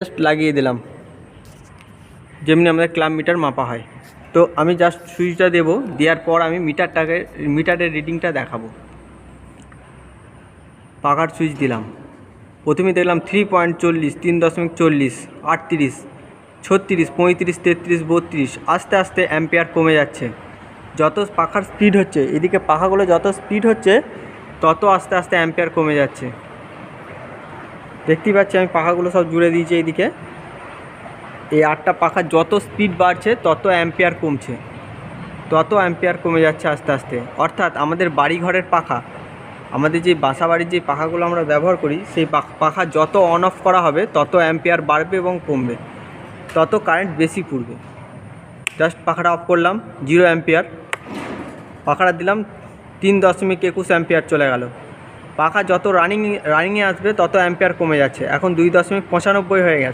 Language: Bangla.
জাস্ট লাগিয়ে দিলাম, যেমনি আমাদের ক্লাব মিটার মাপা হয়। তো আমি জাস্ট সুইচটা দেবো, দেওয়ার পর আমি মিটারের রিডিংটা দেখাবো। পাখার সুইচ দিলাম, প্রথমে দেখলাম 3.40, 3.40, 38, 36, 35, 33, 32। আস্তে আস্তে অ্যাম্পিয়ার কমে যাচ্ছে। যত পাখার স্পিড হচ্ছে, এদিকে পাখাগুলো যত স্পিড হচ্ছে তত আস্তে আস্তে অ্যাম্পিয়ার কমে যাচ্ছে। দেখতেই পাচ্ছি আমি পাখাগুলো সব জুড়ে দিয়েছি এইদিকে। এই 8টা পাখা যত স্পিড বাড়ছে তত অ্যাম্পিয়ার কমছে, তত অ্যাম্পিয়ার কমে যাচ্ছে আস্তে আস্তে। অর্থাৎ আমাদের বাড়িঘরের পাখা, আমাদের যে বাসা বাড়ির যে পাখাগুলো আমরা ব্যবহার করি, সেই পাখা যত অন অফ করা হবে তত অ্যাম্পিয়ার বাড়বে এবং কমবে, তত কারেন্ট বেশি পুড়বে। জাস্ট পাখাটা অফ করলাম, 0 অ্যাম্পিয়ার। পাখাটা দিলাম, 3.21 অ্যাম্পিয়ার চলে গেল। পাখা যত রানিংয়ে আসবে তত অ্যাম্পিয়ার কমে যাচ্ছে, এখন 2.95 হয়ে গেছে।